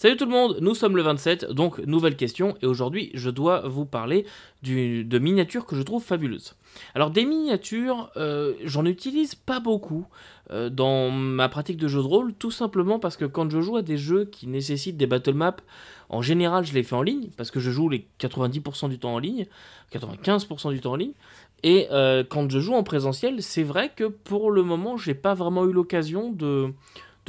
Salut tout le monde, nous sommes le 27, donc nouvelle question, et aujourd'hui je dois vous parler de miniatures que je trouve fabuleuses. Alors des miniatures, j'en utilise pas beaucoup dans ma pratique de jeu de rôle, tout simplement parce que quand je joue à des jeux qui nécessitent des battle maps, en général je les fais en ligne, parce que je joue les 90% du temps en ligne, 95% du temps en ligne, et quand je joue en présentiel, c'est vrai que pour le moment j'ai pas vraiment eu l'occasion de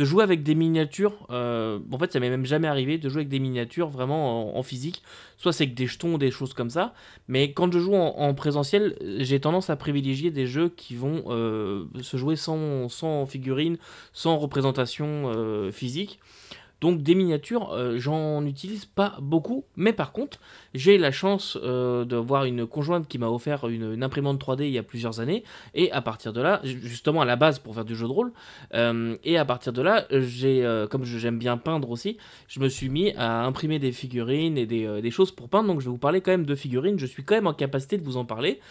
jouer avec des miniatures. En fait, ça m'est même jamais arrivé de jouer avec des miniatures vraiment en physique. Soit c'est que des jetons, des choses comme ça. Mais quand je joue en présentiel, j'ai tendance à privilégier des jeux qui vont se jouer sans figurines, sans représentation physique. Donc des miniatures, j'en utilise pas beaucoup, mais par contre, j'ai la chance de voir une conjointe qui m'a offert une imprimante 3D il y a plusieurs années, et à partir de là, justement à la base pour faire du jeu de rôle, et à partir de là, comme j'aime bien peindre aussi, je me suis mis à imprimer des figurines et des choses pour peindre, donc je vais vous parler quand même de figurines, je suis quand même en capacité de vous en parler.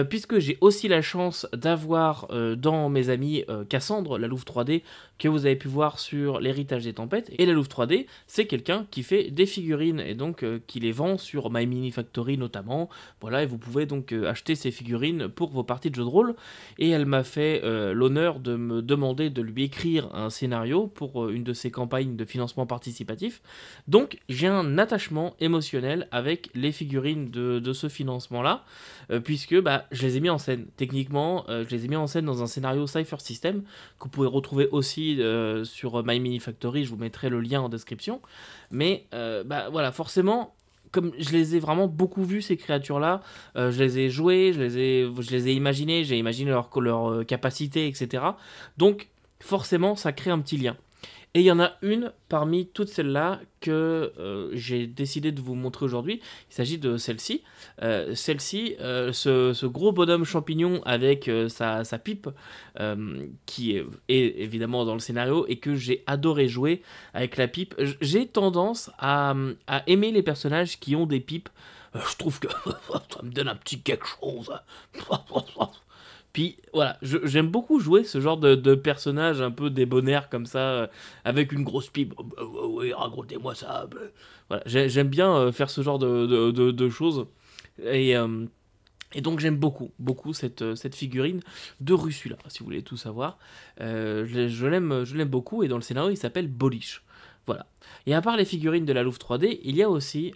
Puisque j'ai aussi la chance d'avoir dans mes amis Cassandre, la Louve 3D, que vous avez pu voir sur l'héritage des tempêtes. Et la Louve 3D, c'est quelqu'un qui fait des figurines et donc qui les vend sur My Mini Factory notamment. Voilà, et vous pouvez donc acheter ces figurines pour vos parties de jeux de rôle. Et elle m'a fait l'honneur de me demander de lui écrire un scénario pour une de ses campagnes de financement participatif. Donc j'ai un attachement émotionnel avec les figurines de ce financement-là, puisque je les ai mis en scène. Techniquement, je les ai mis en scène dans un scénario Cypher System que vous pouvez retrouver aussi sur My Mini Factory. Je vous mettrai le lien en description. Mais voilà, forcément, comme je les ai vraiment beaucoup vus, ces créatures-là, je les ai jouées, je les ai imaginées, j'ai imaginé leur capacité, etc. Donc, forcément, ça crée un petit lien. Et il y en a une parmi toutes celles-là que j'ai décidé de vous montrer aujourd'hui. Il s'agit de celle-ci. Ce gros bonhomme champignon avec sa pipe, qui est évidemment dans le scénario et que j'ai adoré jouer avec la pipe. J'ai tendance à aimer les personnages qui ont des pipes. Je trouve que ça me donne un petit quelque chose. Puis voilà, j'aime beaucoup jouer ce genre de personnage un peu débonnaire comme ça, avec une grosse pipe. Oui, racontez-moi ça. Voilà, j'aime bien faire ce genre de choses. Et, euh, et donc j'aime beaucoup cette figurine de Russula, si vous voulez tout savoir. Je l'aime beaucoup, et dans le scénario il s'appelle Bolish. Voilà. Et à part les figurines de la Louve 3D, il y a aussi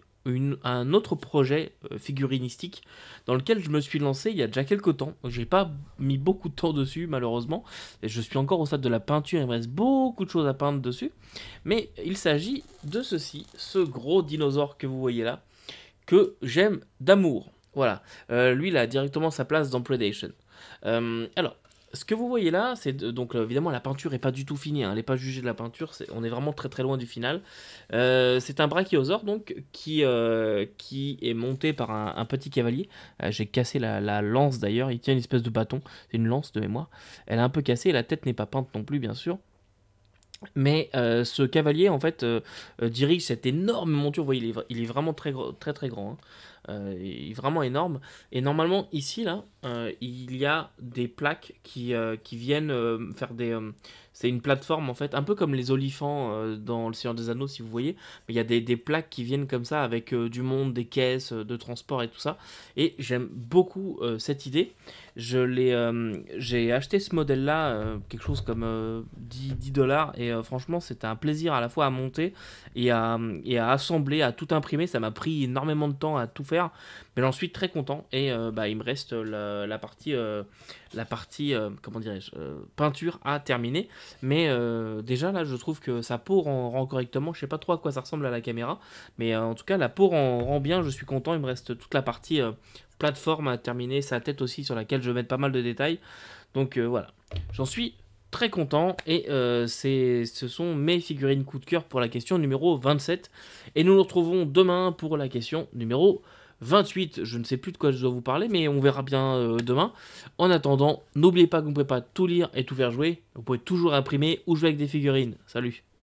un autre projet figurinistique dans lequel je me suis lancé il y a déjà quelques temps. J'ai pas mis beaucoup de temps dessus malheureusement. Et je suis encore au stade de la peinture, il me reste beaucoup de choses à peindre dessus. Mais il s'agit de ceci, ce gros dinosaure que vous voyez là, que j'aime d'amour. Voilà, lui il a directement sa place dans Predation. Alors, ce que vous voyez là, c'est donc évidemment la peinture est pas du tout finie, hein, elle n'est pas jugée de la peinture, on est vraiment très très loin du final. C'est un brachiosaure donc qui est monté par un petit cavalier. J'ai cassé la lance d'ailleurs, il tient une espèce de bâton, c'est une lance de mémoire. Elle est un peu cassée, la tête n'est pas peinte non plus bien sûr. Mais ce cavalier en fait dirige cette énorme monture. Vous voyez, il est vraiment très très grand, hein. Il est vraiment énorme. Et normalement ici là, il y a des plaques qui viennent faire des. C'est une plateforme en fait, un peu comme les olifants dans Le Seigneur des Anneaux si vous voyez. Mais il y a des plaques qui viennent comme ça avec du monde, des caisses, de transport et tout ça. Et j'aime beaucoup cette idée. J'ai acheté ce modèle-là, quelque chose comme 10 dollars, et franchement, c'était un plaisir à la fois à monter et à assembler, à tout imprimer. Ça m'a pris énormément de temps à tout faire, mais j'en suis très content. Et il me reste la partie comment dirais-je, peinture à terminer. Mais déjà, là, je trouve que sa peau rend correctement. Je sais pas trop à quoi ça ressemble à la caméra, mais en tout cas, la peau rend bien. Je suis content. Il me reste toute la partie plateforme à terminer, sa tête aussi sur laquelle je vais mettre pas mal de détails. Donc voilà, j'en suis très content, et ce sont mes figurines coup de cœur pour la question numéro 27. Et nous nous retrouvons demain pour la question numéro 28. Je ne sais plus de quoi je dois vous parler, mais on verra bien demain. En attendant, n'oubliez pas que vous ne pouvez pas tout lire et tout faire jouer. Vous pouvez toujours imprimer ou jouer avec des figurines. Salut!